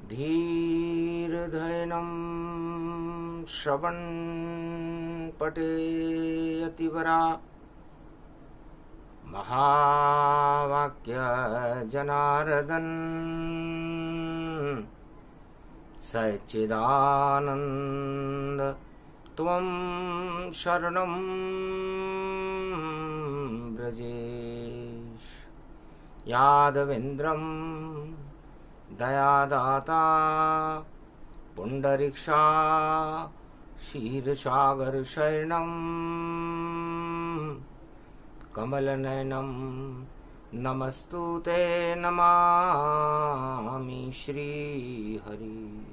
धीर्धैनं श्रवणपटेऽतिवरा महावाक्यजनार्दन सच्चिदानन्द त्वं शरणं व्रजेश। यादवेन्द्रं दयादाता पुंडरीक्षा क्षीरसागरशयनं कमलनयनं नमस्तुते नमामि श्रीहरि।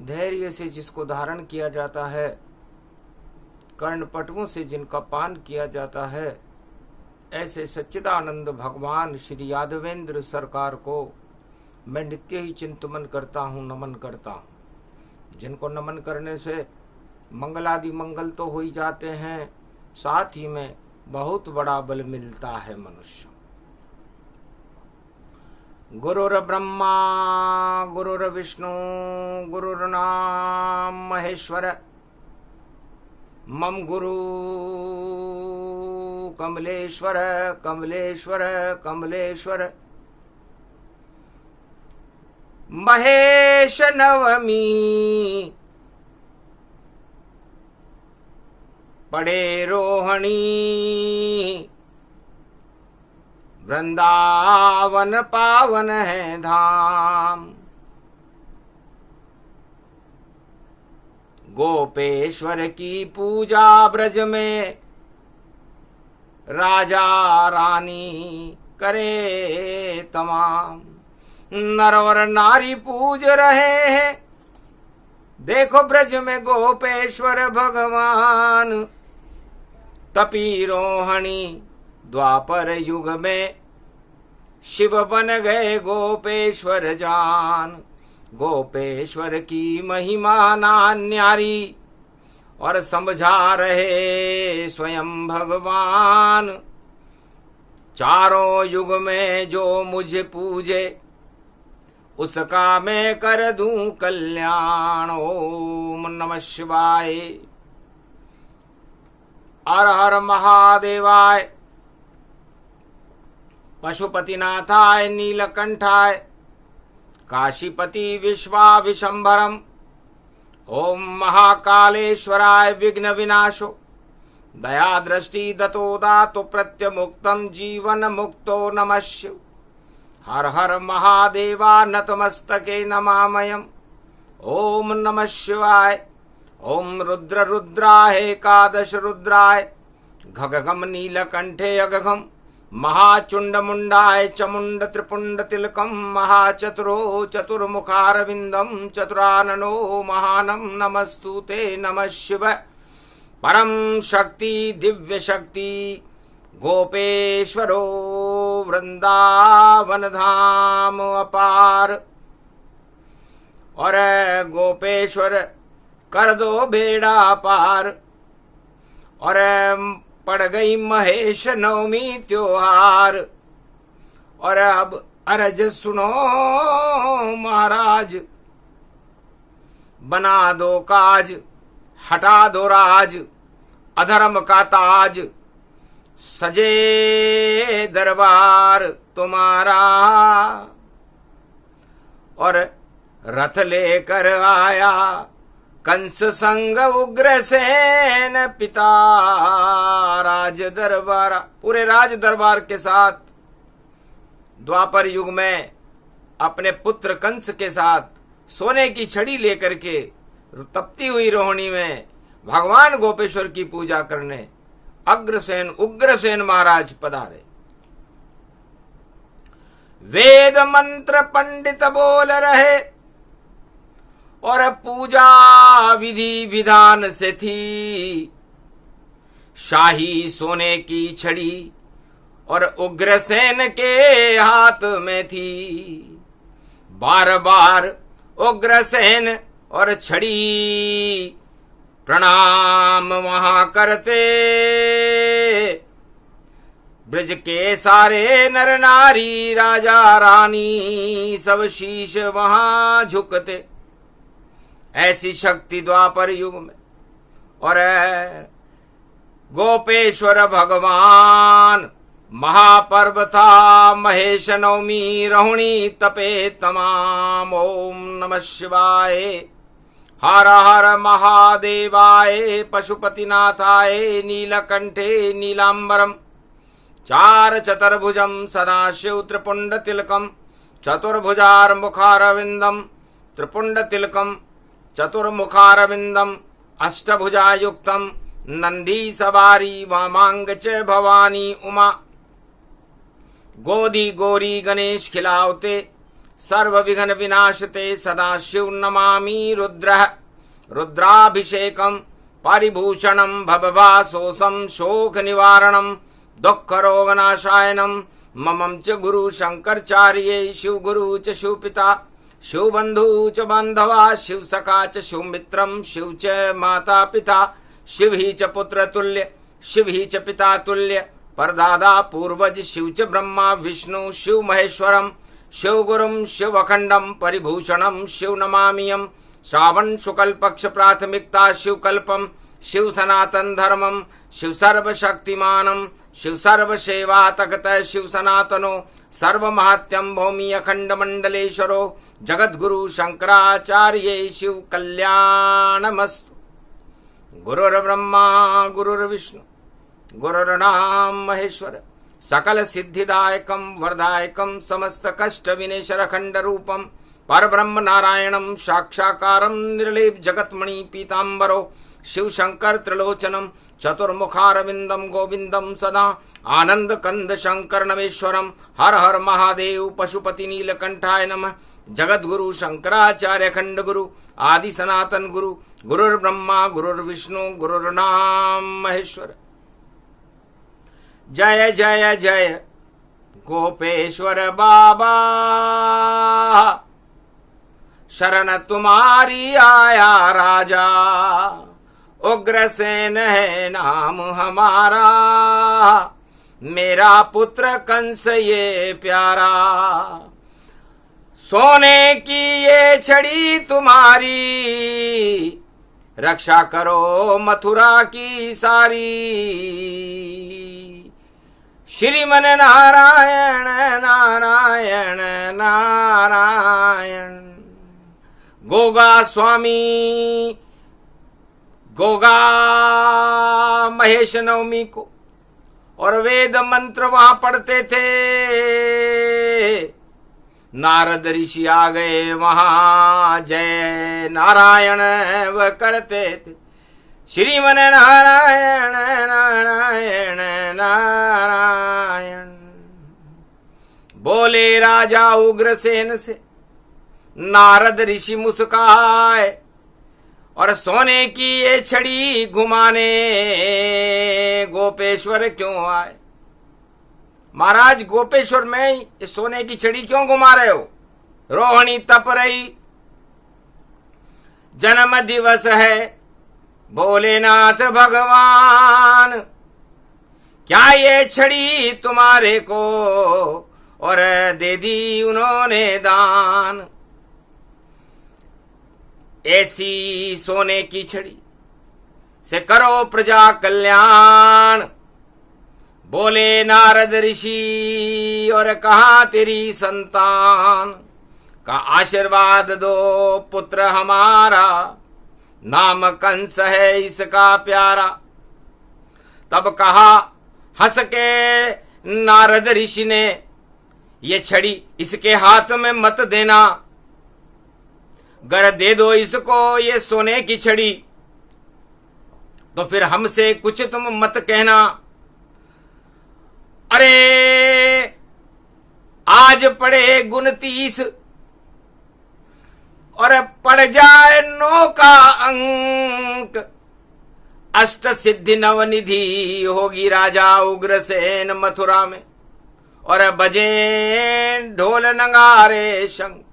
धैर्य से जिसको धारण किया जाता है, कर्णपटुओं से जिनका पान किया जाता है, ऐसे सच्चिदानंद भगवान श्री यादवेंद्र सरकार को मैं नित्य ही चिंतन करता हूँ, नमन करता हूँ। जिनको नमन करने से मंगलादि मंगल तो हो ही जाते हैं, साथ ही में बहुत बड़ा बल मिलता है मनुष्य। गुरुर ब्रह्मा गुरुर विष्णु गुरुर्नाम महेश्वर। मम गुरु कमलेश्वर कमलेश्वर कमलेश्वर। महेश नवमी पड़े रोहिणी। वृंदावन पावन है धाम। गोपेश्वर की पूजा ब्रज में राजा रानी करे तमाम। नर और नारी पूज रहे हैं, देखो ब्रज में गोपेश्वर भगवान। तपी रोहिणी द्वापर युग में शिव बन गए गोपेश्वर जान। गोपेश्वर की महिमा ना न्यारी और समझा रहे स्वयं भगवान। चारों युग में जो मुझे पूजे उसका मैं कर दूं कल्याण। ओम नमः शिवाय। हर हर महादेवाय। पशुपतिनाथाय नीलकंठाय काशीपति विश्वाविशंभरम। ओम महाकालेश्वराय विघ्न विनाशो दया दृष्टि दतो दातो प्रत्यमुक्तम जीवन मुक्तो नमः। हर हर महादेवा नतमस्तके नमामयम्। ओम नमः शिवाय। ओम रुद्र रुद्राय एकादश रुद्राय घगघम नीलकंठे अगघम। महाचुंड मुंडाय चमुंड त्रिपुंड तिलकम। महाचतुरो चतुर्मुखारविंदम चतुराननो महानम। नमस्तुते नमः शिव। परम शक्ति दिव्य शक्ति गोपेश्वरो वृंदावन धाम अपार। और गोपेश्वर कर दो बेड़ा पार। और पड़ गई महेश नवमी त्योहार। और अब अरज सुनो महाराज, बना दो काज हटा दो राज। अधर्म का ताज सजे दरबार तुम्हारा। और रथ लेकर आया कंस संग उग्रसेन पिता। राज दरबार, पूरे राज दरबार के साथ द्वापर युग में अपने पुत्र कंस के साथ सोने की छड़ी लेकर के तपती हुई रोहिणी में भगवान गोपेश्वर की पूजा करने अग्रसेन उग्रसेन महाराज पधारे। वेद मंत्र पंडित बोल रहे और पूजा विधि विधान से थी। शाही सोने की छड़ी और उग्रसेन के हाथ में थी। बार बार उग्रसेन और छड़ी प्रणाम वहां करते। ब्रज के सारे नर नारी राजा रानी सब शीश वहां झुकते। ऐसी शक्ति द्वापर युग में। और गोपेश्वर भगवान महापर्व था महेश नवमी रहुणी तपे तमाम। ओम नमः शिवाय हर हर महादेवाय पशुपतिनाथाय नीलकंठे नीलांबरम चार चतुर्भुजम सदाशिव त्रिपुंड तिलकम चतुर्भुजार मुखारविंदम त्रिपुंड तिलकम चतुर्मुखारविंदम अष्टभुजायुक्तम नंदी सवारी वामांग च भवानी उमा गोदी गौरी गणेश खिलावते सर्व विघ्न विनाशते सदाशिव नमामि रुद्रः रुद्राभिषेकम परिभूषणम भवभासोसम शोक निवारणम दुख रोगनाशायनम ममं च गुरु शंकरचार्ये शिव गुरु च शिव पिता शिव बंधु च बांधवा शिव सखा च शिव मित्रम शिव च माता पिता शिव ही च पुत्र तुल्य शिव ही च पिता तुल्य परदादा पूर्वज शिव च ब्रह्मा विष्णु शिव महेश्वरम शिव गुरुम शिव अखंडम परिभूषणम शिव नमामियम श्रावण शुक्ल पक्ष प्राथमिकता शिव कल्पम शिव सनातन धर्मम शिव सर्व शक्तिमानम शिव सर्व सेवा तकत शिव सनातनो सर्व महत्यम भौमी अखंड मंडलेश्वरो जगत गुरु शंकराचार्य शिव कल्याणमस्तु। गुरुर्ब्रह्मा गुरुर्विष्णु गुरुर्नाम महेश्वर सकल सिद्धिदायकम वरदायकम समस्त कष्ट विनेशर खंड रूपम परब्रह्म नारायणम साक्षाकारम निर्लेप जगतमणि पीतांबरो शिव शंकर त्रिलोचनम चतुर्मुखारविंदम गोविंदम सदा आनंद कंद शंकर नमेश्वरम हर हर महादेव पशुपति नीलकंठाय नमः। जगत गुरु शंकराचार्य खंड गुरु आदि सनातन गुरु गुरुर्ब्रह्मा गुरुर्विष्णु गुरुर्नाम महेश्वर। जय जय जय गोपेश्वर बाबा शरण तुम्हारी आया राजा उग्रसेन है नाम हमारा मेरा पुत्र कंस ये प्यारा सोने की ये छड़ी तुम्हारी रक्षा करो मथुरा की सारी। श्रीमन नारायण नारायण नारायण गोगा स्वामी गोगा महेश नवमी को और वेद मंत्र वहां पढ़ते थे। नारद ऋषि आ गए वहां जय नारायण वह करते थे। श्रीमन नारायण नारायण नारायण बोले राजा उग्रसेन से। नारद ऋषि मुस्काए और सोने की ये छड़ी घुमाने गोपेश्वर क्यों आए। महाराज गोपेश्वर में ये सोने की छड़ी क्यों घुमा रहे हो। रोहिणी तप रही जन्म दिवस है भोलेनाथ भगवान क्या ये छड़ी तुम्हारे को और दे दी उन्होंने दान। ऐसी सोने की छड़ी से करो प्रजा कल्याण बोले नारद ऋषि। और कहा तेरी संतान का आशीर्वाद दो पुत्र हमारा नाम कंस है इसका प्यारा। तब कहा हंस के नारद ऋषि ने ये छड़ी इसके हाथ में मत देना गर दे दो इसको ये सोने की छड़ी तो फिर हमसे कुछ तुम मत कहना। अरे आज पड़े 29 और पड़ जाए 9 का अंक अष्ट सिद्धि नवनिधि होगी राजा उग्रसेन मथुरा में और बजे ढोल नगारे शंख।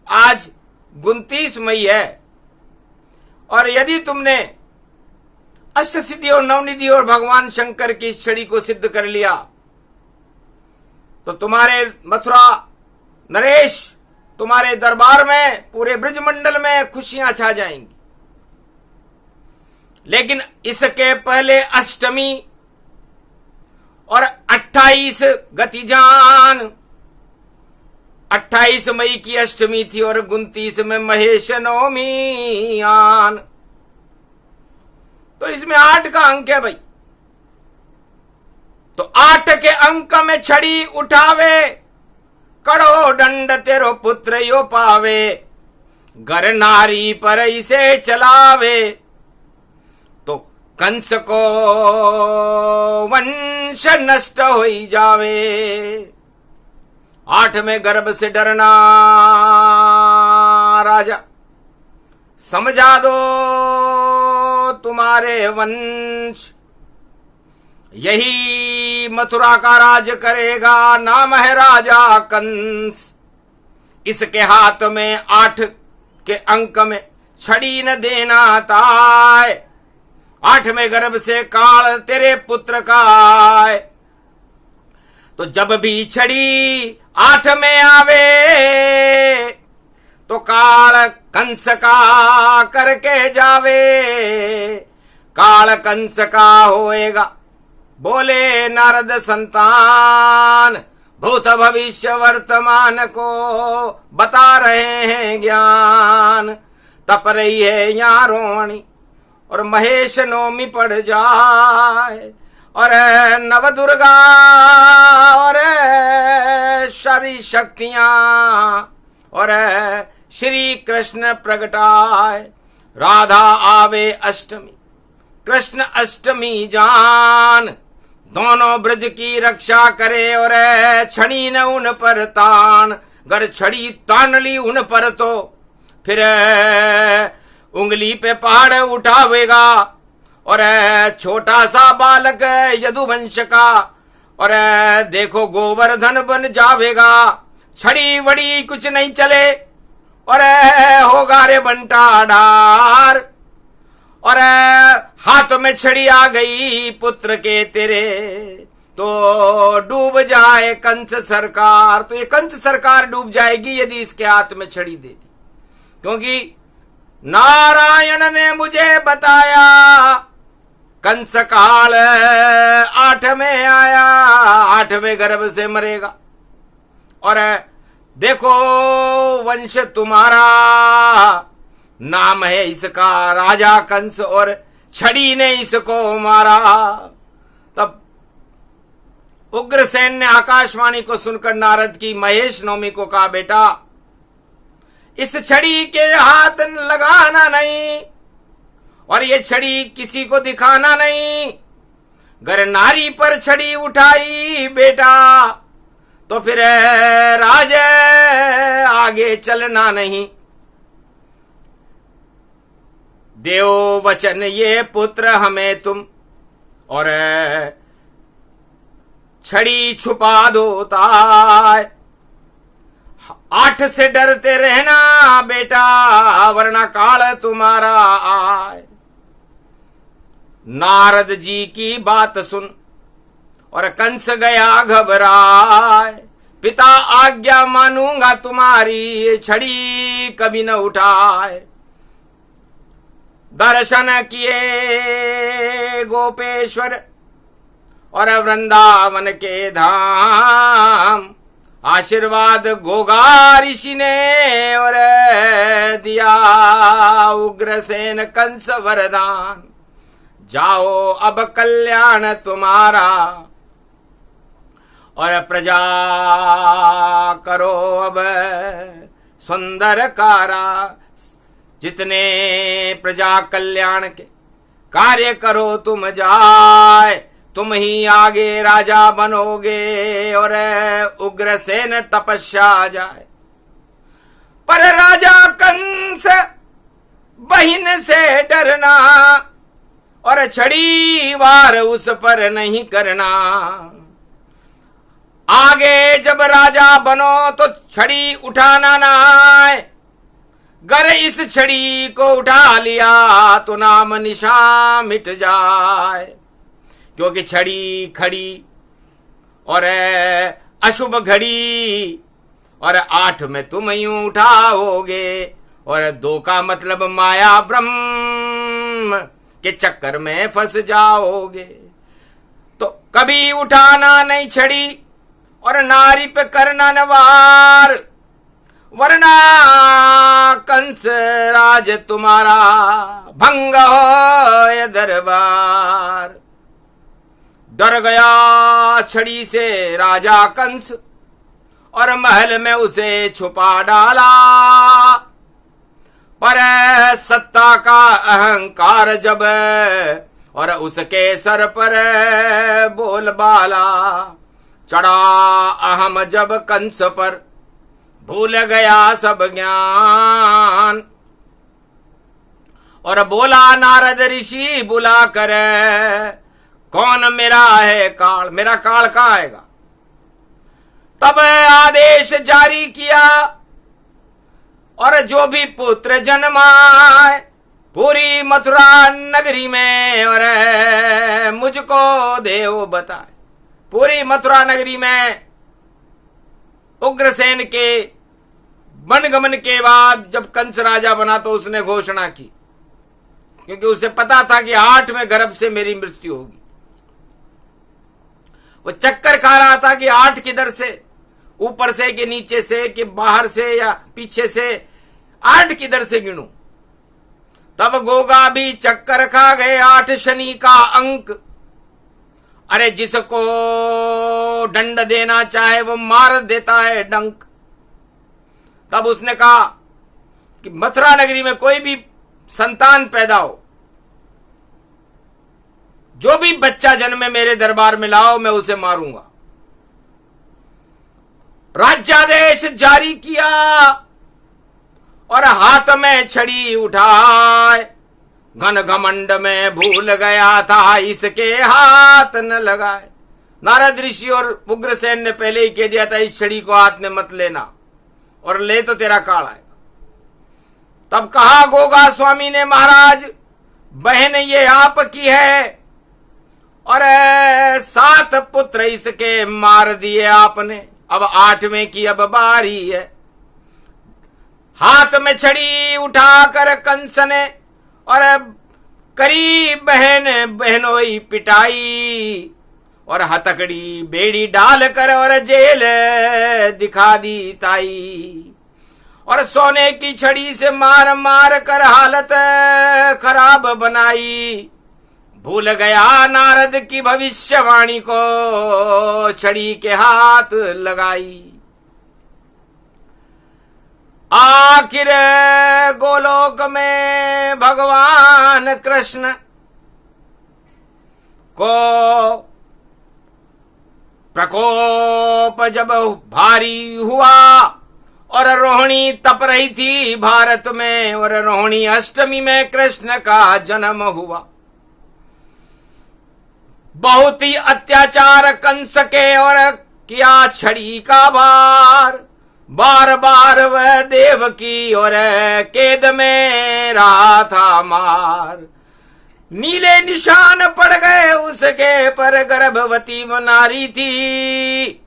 आज 29 मई है और यदि तुमने अष्ट सिद्धि और नवनिधि और भगवान शंकर की इस छड़ी को सिद्ध कर लिया तो तुम्हारे मथुरा नरेश, तुम्हारे दरबार में, पूरे ब्रजमंडल में खुशियां छा जाएंगी। लेकिन इसके पहले अष्टमी और 28 गतिजान, 28 मई की अष्टमी थी और 29 में महेश नवमी आन। तो इसमें 8 का अंक है भाई। तो 8 के अंक में छड़ी उठावे, कड़ो दंड तेरो पुत्र यो पावे, घर नारी पर इसे चलावे, तो कंस को वंश नष्ट हो जावे। 8 में गर्भ से डरना राजा, समझा दो तुम्हारे वंश, यही मथुरा का राज करेगा, नाम है राजा कंस। इसके हाथ में 8 के अंक में छड़ी न देना ताय, 8 में गर्भ से काल तेरे पुत्र का आए। तो जब भी छड़ी 8 में आवे, तो काल कंस का करके जावे, काल कंस का होएगा बोले नारद संतान, भूत भविष्य वर्तमान को बता रहे हैं ज्ञान। तप रही है यहाँ रोहिणी और महेश नवमी पड़ जाए, और नव दुर्गा और सारी शक्तियां और श्री कृष्ण प्रगटाए। राधा आवे अष्टमी, कृष्ण अष्टमी जान, दोनों ब्रज की रक्षा करे और छड़ी न उन पर तान। गर छड़ी तान ली उन पर तो फिर उंगली पे पहाड़ उठावेगा, और छोटा सा बालक यदुवंश का, और देखो गोवर्धन बन जावेगा। छड़ी वड़ी कुछ नहीं चले, और होगा रे बंटा डार, और हाथ में छड़ी आ गई पुत्र के तेरे, तो डूब जाए कंस सरकार। तो ये कंस सरकार डूब जाएगी यदि इसके हाथ में छड़ी दे दी, क्योंकि नारायण ने मुझे बताया कंस काल 8 में आया, 8 में गर्भ से मरेगा। और देखो वंश तुम्हारा, नाम है इसका राजा कंस, और छड़ी ने इसको मारा। तब उग्रसेन ने आकाशवाणी को सुनकर नारद की महेश नवमी को कहा, बेटा इस छड़ी के हाथ लगाना नहीं, और ये छड़ी किसी को दिखाना नहीं। गर नारी पर छड़ी उठाई बेटा, तो फिर राज आगे चलना नहीं। देव वचन ये पुत्र हमें तुम, और छड़ी छुपा दो ताय। 8 से डरते रहना बेटा, वरना काल तुम्हारा आए। नारद जी की बात सुन और कंस गया घबराए। पिता आज्ञा मानूंगा तुम्हारी, छड़ी कभी न उठाए। दर्शन किए गोपेश्वर और वृंदावन के धाम, आशीर्वाद गोगा ऋषि ने और दिया उग्रसेन कंस वरदान। जाओ अब कल्याण तुम्हारा, और प्रजा करो अब सुंदर कारा। जितने प्रजा कल्याण के कार्य करो तुम जाए, तुम ही आगे राजा बनोगे और उग्रसेन तपस्या जाए। पर राजा कंस बहिन से डरना, और छड़ी वार उस पर नहीं करना। आगे जब राजा बनो तो छड़ी उठाना ना आए। गर इस छड़ी को उठा लिया तो नाम निशान मिट जाए। क्योंकि छड़ी खड़ी और अशुभ घड़ी, और 8 में तुम यूं उठाओगे, और 2 का मतलब माया ब्रह्म के चक्कर में फंस जाओगे। तो कभी उठाना नहीं छड़ी, और नारी पे करना नवार, वरना कंस राज तुम्हारा भंग हो ये दरबार। डर गया छड़ी से राजा कंस, और महल में उसे छुपा डाला। पर सत्ता का अहंकार जब, और उसके सर पर बोलबाला, चढ़ा अहम जब कंस पर, भूल गया सब ज्ञान। और बोला नारद ऋषि बुलाकर, कौन मेरा है काल, मेरा काल कहां आएगा। तब आदेश जारी किया, और जो भी पुत्र जन्माए पूरी मथुरा नगरी में, और मुझको देव बताए। पूरी मथुरा नगरी में उग्रसेन के वनगमन के बाद जब कंस राजा बना तो उसने घोषणा की, क्योंकि उसे पता था कि 8वें गर्भ से मेरी मृत्यु होगी। वो चक्कर खा रहा था कि 8 किधर से, ऊपर से कि नीचे से कि बाहर से या पीछे से, 8 किधर से गिनूं। तब गोगा भी चक्कर खा गए, 8 शनि का अंक। अरे जिसको दंड देना चाहे वो मार देता है डंक। तब उसने कहा कि मथुरा नगरी में कोई भी संतान पैदा हो, जो भी बच्चा जन्मे मेरे दरबार में लाओ, मैं उसे मारूंगा। राज्यादेश जारी किया, और हाथ में छड़ी उठाए, घन घमंड में भूल गया था इसके हाथ न लगाए। नारद ऋषि और उग्रसेन ने पहले ही कह दिया था इस छड़ी को हाथ में मत लेना, और ले तो तेरा काल आएगा। तब कहा गोगा स्वामी ने, महाराज बहन ये आपकी है, और 7 पुत्र इसके मार दिए आपने, अब 8वें की अब बारी है। हाथ में छड़ी उठाकर कंस ने, और करी बहन बहनोई पिटाई, और हथकड़ी बेड़ी डालकर और जेल दिखा दी ताई। और सोने की छड़ी से मार मार कर हालत खराब बनाई। भूल गया नारद की भविष्यवाणी को, छड़ी के हाथ लगाई। आखिर गोलोक में भगवान कृष्ण को प्रकोप जब भारी हुआ, और रोहिणी तप रही थी भारत में, और रोहिणी अष्टमी में कृष्ण का जन्म हुआ। बहुत ही अत्याचार कंस के, और किया छड़ी का भार। बार बार वह देव की और केद में रहा था मार। नीले निशान पड़ गए उसके पर, गर्भवती वो नारी थी।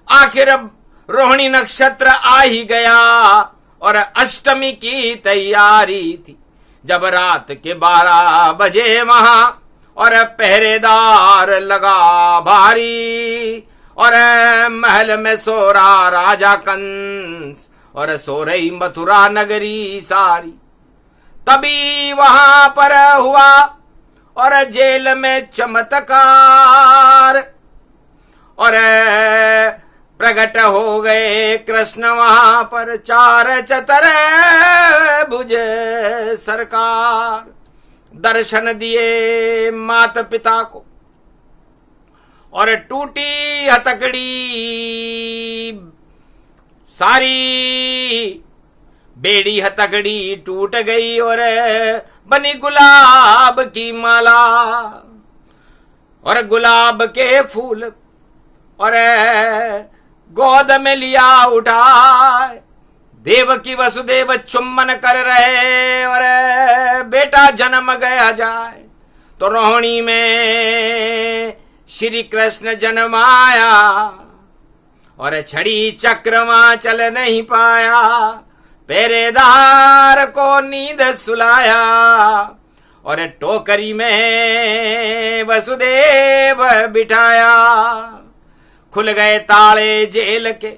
आखिर अब रोहिणी नक्षत्र आ ही गया, और अष्टमी की तैयारी थी। जब रात के 12 बजे वहां, और पहरेदार लगा भारी, और महल में सो रहा राजा कंस, और सो रही मथुरा नगरी सारी। तभी वहां पर हुआ और जेल में चमत्कार, और प्रकट हो गए कृष्ण वहां पर, 4 चतर भुज सरकार। दर्शन दिए माता पिता को, और टूटी हथकड़ी सारी, बेड़ी हथकड़ी टूट गई, और बनी गुलाब की माला। और गुलाब के फूल और गोद में लिया उठाए, देवकी वसुदेव चुम्बन कर रहे, और बेटा जन्म गया जाए। तो रोहिणी में श्री कृष्ण जन्माया, और छड़ी चक्रमा चल नहीं पाया, पहरेदार को नींद सुलाया, और टोकरी में वसुदेव बिठाया। खुल गए ताले जेल के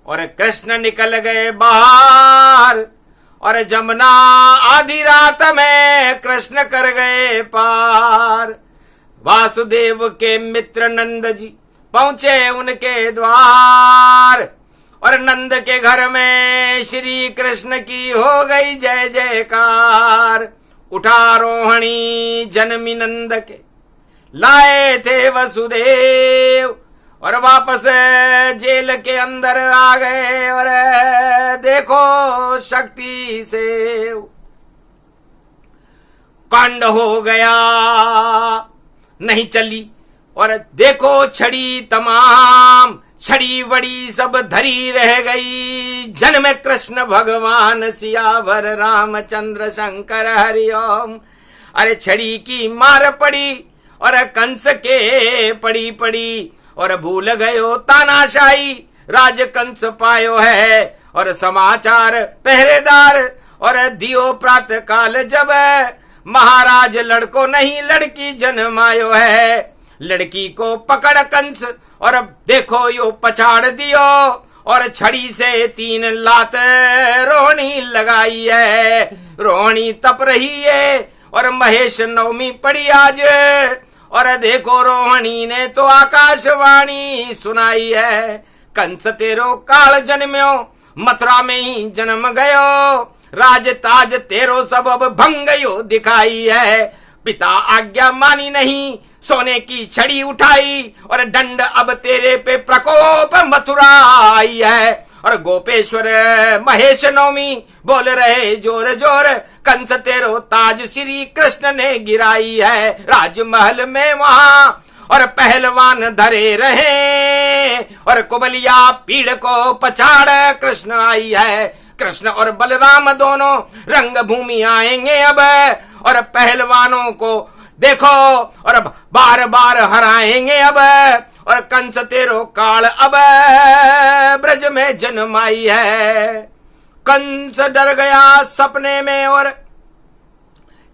और कृष्ण निकल गए बाहर, और जमुना आधी रात में कृष्ण कर गए पार। वासुदेव के मित्र नंद जी पहुंचे उनके द्वार, और नंद के घर में श्री कृष्ण की हो गई जय जयकार। उठा रोहिणी जन्मी नंद के लाए थे वसुदेव, और वापस जेल के अंदर आ गए, और देखो शक्ति से कांड हो गया नहीं चली। और देखो छड़ी तमाम छड़ी वड़ी सब धरी रह गई। जन्म कृष्ण भगवान सियावर रामचंद्र शंकर हरिओम। अरे छड़ी की मार पड़ी और कंस के पड़ी पड़ी, और भूल गयो तानाशाही राज कंस पायो है। और समाचार पहरेदार और दियो प्रातः काल, जब महाराज लड़को नहीं लड़की जन्मायो है। लड़की को पकड़ कंस और अब देखो यो पछाड़ दियो, और छड़ी से 3 लात रोहिणी लगाई है। रोहिणी तप रही है और महेश नवमी पड़ी आज, और देखो रोहिणी ने तो आकाशवाणी सुनाई है। कंस तेरो काल जन्म्यो मथुरा में ही जन्म गयो, राज ताज तेरो सब अब भंगयो दिखाई है। पिता आज्ञा मानी नहीं सोने की छड़ी उठाई, और दंड अब तेरे पे प्रकोप मथुरा आई है। और गोपेश्वर महेश नवमी बोल रहे जोर जोर, कंस तेरो ताज श्री कृष्ण ने गिराई है। राजमहल में वहां और पहलवान धरे रहे, और कुबलिया पीड़ को पछाड़ कृष्ण आई है। कृष्ण और बलराम दोनों रंग भूमि आएंगे अब, और पहलवानों को देखो और बार बार हराएंगे अब। और कंस तेरो काल अब ब्रज में जन्माई है। कंस डर गया सपने में और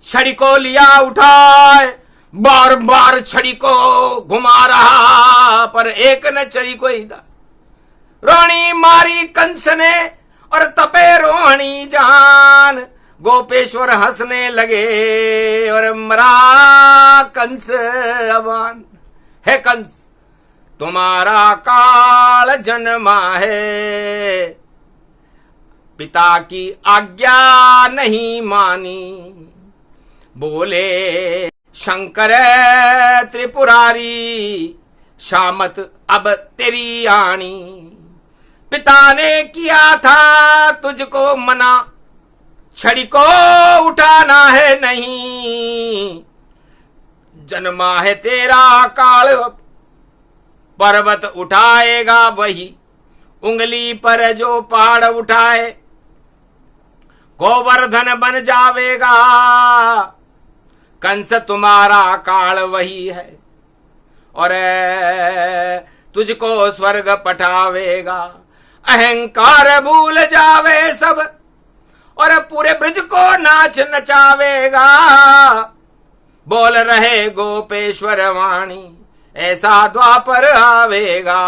छड़ी को लिया उठाए, बार बार छड़ी को घुमा रहा, पर एक न छड़ी को ही था। रोहिणी मारी कंस ने और तपे रोहिणी जान। गोपेश्वर हंसने लगे और मरा कंस अबान। हे कंस तुम्हारा काल जन्मा है, पिता की आज्ञा नहीं मानी। बोले शंकर त्रिपुरारी, शामत अब तेरी आनी। पिता ने किया था तुझको मना, छड़ी को उठाना है नहीं। जन्मा है तेरा काल, पर्वत उठाएगा वही। उंगली पर जो पहाड़ उठाए गोवर्धन बन जावेगा। कंस तुम्हारा काल वही है, और तुझको स्वर्ग पठावेगा। अहंकार भूल जावे सब, और पूरे ब्रज को नाच नचावेगा। बोल रहे गोपेश्वर वाणी, ऐसा द्वापर आवेगा।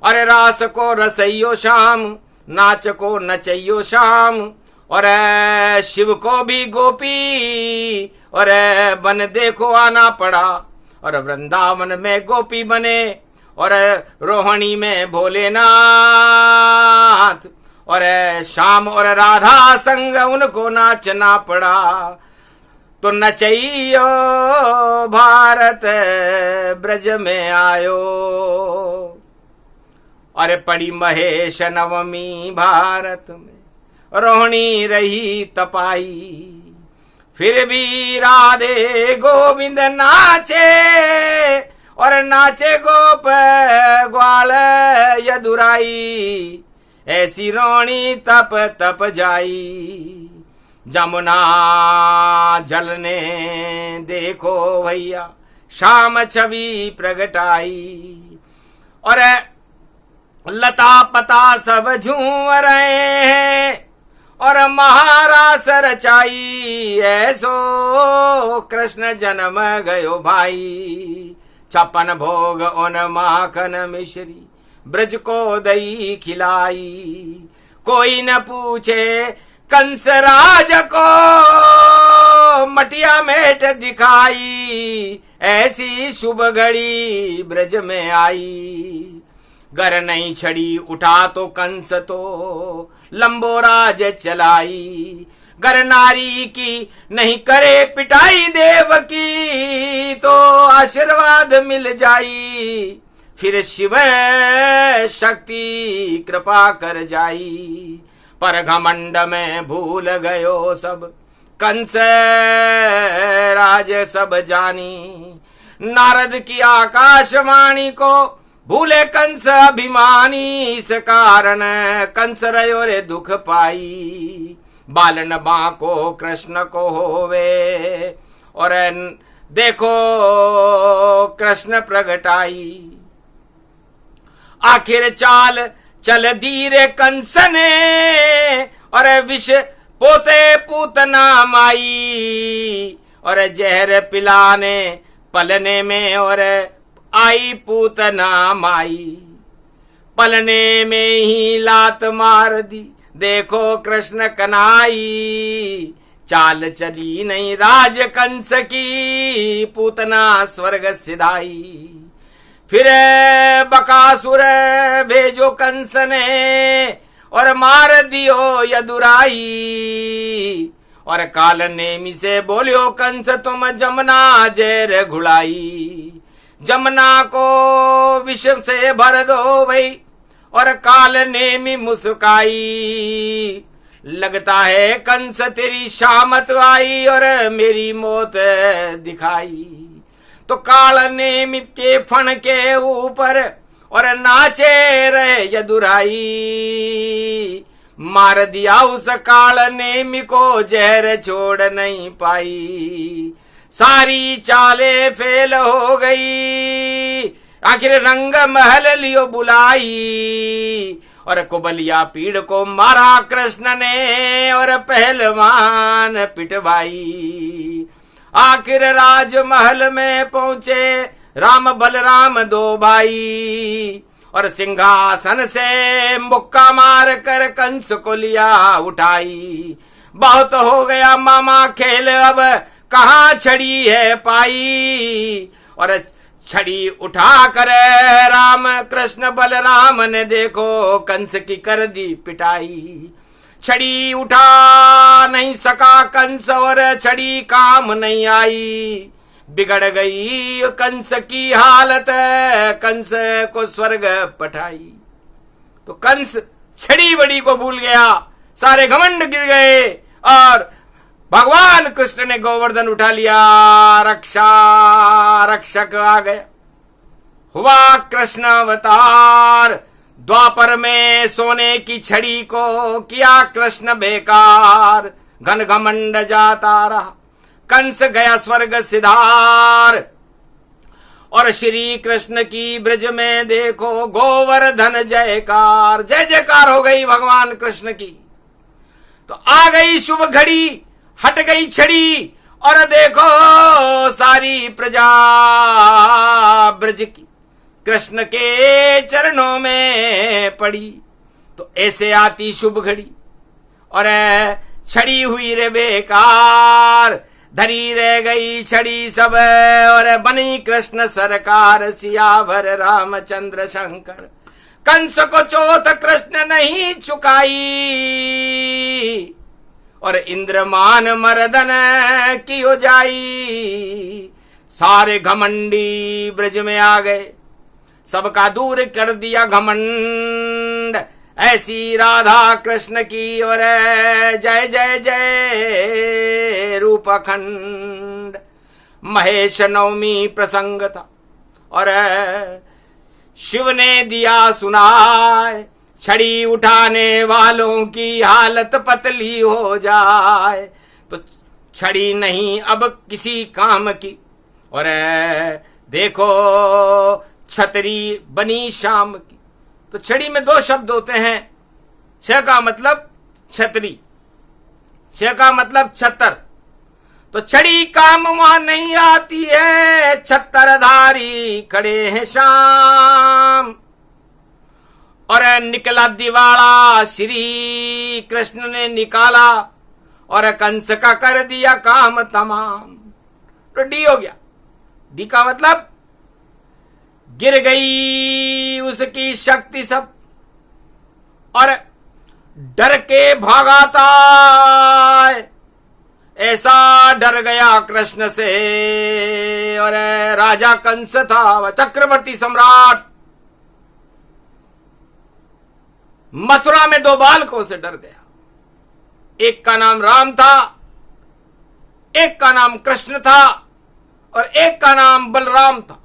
अरे रास को रसइयो शाम, नाच को नचइयो शाम। और शिव को भी गोपी और बन देखो आना पड़ा। और वृंदावन में गोपी बने, और रोहिणी में भोलेनाथ। और श्याम और राधा संग उनको नाचना पड़ा। तो नचइयो भारत ब्रज में आयो। अरे पड़ी महेश नवमी भारत में, रोहिणी रही तपाई। फिर भी राधे गोविंद नाचे, और नाचे गोप ग्वाल यदुराई। ऐसी रोहिणी तप तप जाई। जमुना जल ने देखो भैया, शाम छवि प्रगटाई। और लता पता सब झूम रहे हैं और महारास रचाई, ऐसो कृष्ण जन्म गयो भाई। 56 भोग उन माखन मिश्री, ब्रज को दही खिलाई। कोई न पूछे कंस राज को, मटिया मेट दिखाई। ऐसी शुभ घड़ी ब्रज में आई। घर नहीं छड़ी उठा तो कंस तो, लंबोराज चलाई। घर नारी की नहीं करे पिटाई, देव की तो आशीर्वाद मिल जाई। फिर शिव शक्ति कृपा कर जाई। पर घमंड में भूल गयो सब, कंस राज सब जानी। नारद की आकाशवाणी को भूले कंस अभिमानी। इस कारण कंस रयो रे दुख पाई। बालन बांको कृष्ण को होवे, और देखो कृष्ण प्रगटाई। आखिर चाल चल धीरे कंस ने, और विष पोते पूतना माई। और जहर पिलाने पलने में, और आई पूतना माई। पलने में ही लात मार दी, देखो कृष्ण कनाई। चाल चली नहीं राज कंस की, पूतना स्वर्ग सिधाई। फिर बकासुर भेजो कंस ने, और मार दियो यदुराई। और काल नेमी से बोलियो कंस तुम जमुना जहर घुलाई। जमुना को विष से भर दो भई, और काल नेमी मुस्काई। लगता है कंस तेरी शामत आई, और मेरी मौत दिखाई। तो काल नेमी के फण के ऊपर, और नाचे रहे यदुराई। मार दिया उस काल नेमी को, जहर छोड़ नहीं पाई। सारी चाले फेल हो गई, आखिर रंग महल लियो बुलाई। और कुबलिया पीड़ को मारा कृष्ण ने, और पहलवान पिटवाई। आखिर राजमहल में पहुंचे राम बलराम दो भाई। और सिंहासन से मुक्का मार कर कंस को लिया उठाई। बहुत हो गया मामा खेल, अब कहाँ छड़ी है पाई। और छड़ी उठा कर राम कृष्ण बलराम ने देखो कंस की कर दी पिटाई। छड़ी उठा नहीं सका कंस, और छड़ी काम नहीं आई। बिगड़ गई कंस की हालत, कंस को स्वर्ग पठाई। तो कंस छड़ी बड़ी को भूल गया, सारे घमंड गिर गए, और भगवान कृष्ण ने गोवर्धन उठा लिया। रक्षा रक्षक आ गया, हुआ कृष्ण अवतार। द्वापर में सोने की छड़ी को किया कृष्ण बेकार। घन घमंड जाता रहा, कंस गया स्वर्ग सिधार। और श्री कृष्ण की ब्रज में देखो गोवर्धन जयकार। जय जयकार हो गई भगवान कृष्ण की। तो आ गई शुभ घड़ी, हट गई छड़ी, और देखो सारी प्रजा ब्रज की कृष्ण के चरणों में पड़ी। तो ऐसे आती शुभ घड़ी, और छड़ी हुई रे बेकार। धरी रह गई छड़ी सब, और बनी कृष्ण सरकार। सियावर रामचंद्र शंकर, कंस को चोट कृष्ण नहीं चुकाई। और इंद्रमान मर्दन की हो जाई। सारे घमंडी ब्रज में आ गए, सबका दूर कर दिया घमंड। ऐसी राधा कृष्ण की, और जय जय जय रूप अखंड। महेश नवमी प्रसंग था, और शिव ने दिया सुनाए। छड़ी उठाने वालों की हालत पतली हो जाए। तो छड़ी नहीं अब किसी काम की, और देखो छतरी बनी शाम की। तो छड़ी में दो शब्द होते हैं। छ का मतलब छतरी, छ का मतलब छतर। तो छड़ी काम वहां नहीं आती है, छतरधारी खड़े हैं शाम। और निकला दिवाला श्री कृष्ण ने निकाला, और कंस का कर दिया काम तमाम। तो डी हो गया। डी का मतलब गिर गई उसकी शक्ति सब, और डर के भागाता ऐसा डर गया कृष्ण से। और राजा कंस था वह चक्रवर्ती सम्राट, मथुरा में दो बालकों से डर गया। एक का नाम राम था, एक का नाम कृष्ण था, और एक का नाम बलराम था।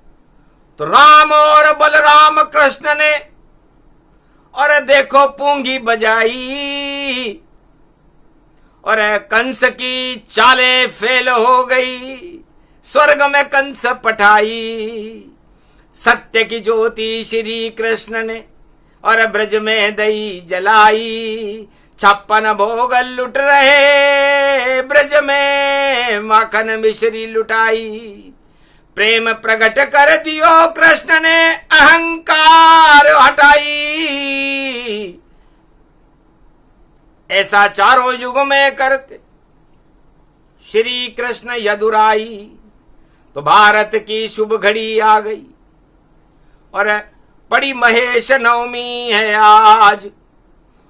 तो राम और बलराम कृष्ण ने और देखो पूंगी बजाई, और कंस की चालें फेल हो गई। स्वर्ग में कंस पठाई, सत्य की ज्योति श्री कृष्ण ने और ब्रज में दई जलाई। 56 भोग लुट रहे ब्रज में, माखन मिश्री लुटाई। प्रेम प्रकट कर दियो कृष्ण ने, अहंकार हटाई। ऐसा चारों युग में करते श्री कृष्ण यदुराई। तो भारत की शुभ घड़ी आ गई, और बड़ी महेश नवमी है आज,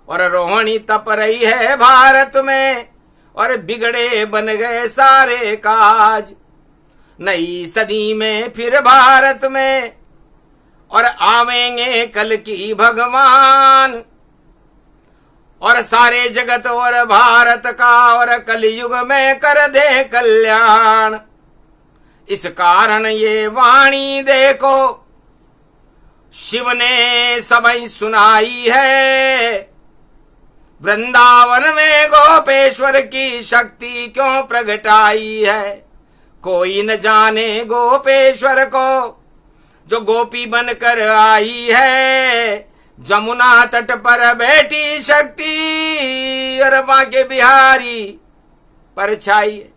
और रोहिणी तप रही है भारत में, और बिगड़े बन गए सारे काज। नई सदी में फिर भारत में, और आवेंगे कल की भगवान। और सारे जगत और भारत का और कलयुग में कर दे कल्याण। इस कारण ये वाणी देखो शिव ने सबई सुनाई है। वृंदावन में गोपेश्वर की शक्ति क्यों प्रगटाई है। कोई न जाने गोपेश्वर को जो गोपी बनकर आई है। जमुना तट पर बैठी शक्ति और बांके बिहारी पर छाई है।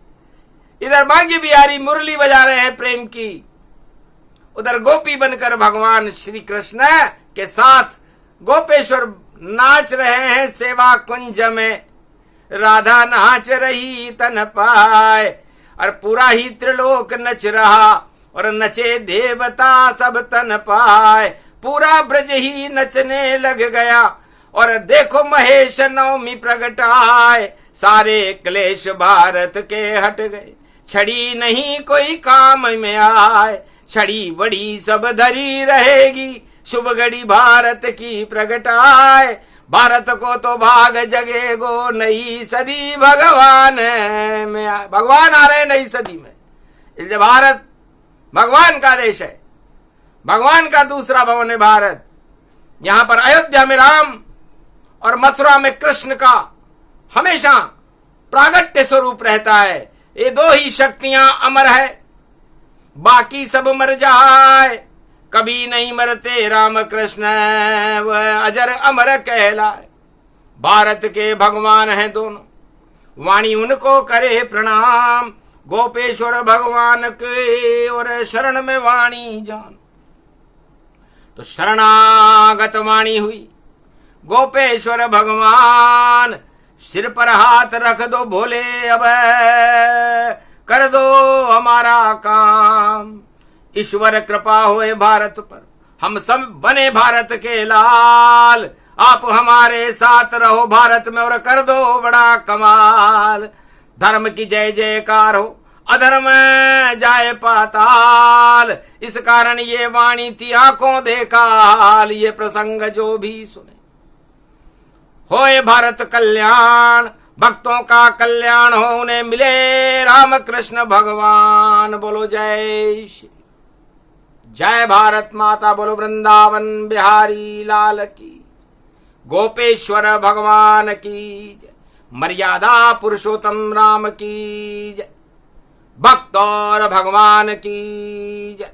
इधर बांके बिहारी मुरली बजा रहे हैं प्रेम की, उधर गोपी बनकर भगवान श्री कृष्ण के साथ गोपेश्वर नाच रहे हैं सेवा कुंज में। राधा नाच रही तन पाए, और पूरा ही त्रिलोक नच रहा, और नचे देवता सब तन पाए। पूरा ब्रज ही नचने लग गया, और देखो महेश नवमी प्रगटाए। सारे क्लेश भारत के हट गए, छड़ी नहीं कोई काम में आए। छड़ी वड़ी सब धरी रहेगी, शुभ घड़ी भारत की प्रगटाए। भारत को तो भाग जगे गो नई सदी भगवान में आए। भगवान आ रहे नई सदी में, इसलिए भारत भगवान का देश है, भगवान का दूसरा भवन है भारत। यहां पर अयोध्या में राम और मथुरा में कृष्ण का हमेशा प्रागट्य स्वरूप रहता है। ये दो ही शक्तियां अमर है, बाकी सब मर जाए। कभी नहीं मरते राम कृष्ण, वह अजर अमर कहलाए। भारत के भगवान हैं दोनों, वाणी उनको करे प्रणाम। गोपेश्वर भगवान के और शरण में वाणी जान। तो शरणागत वाणी हुई गोपेश्वर भगवान। सिर पर हाथ रख दो भोले, अब कर दो हमारा काम। ईश्वर कृपा होए भारत पर, हम सब बने भारत के लाल। आप हमारे साथ रहो भारत में और कर दो बड़ा कमाल। धर्म की जय जयकार हो, अधर्म जाए पाताल। इस कारण ये वाणी थी आंखों देखा हाल। ये प्रसंग जो भी सुने होए भारत कल्याण। भक्तों का कल्याण हो, उन्हें मिले राम कृष्ण भगवान। बोलो जय श्री, जय भारत माता। बोलो वृंदावन बिहारी लाल की, गोपेश्वर भगवान की जय। मर्यादा पुरुषोत्तम राम की जय, भक्त और भगवान की जय।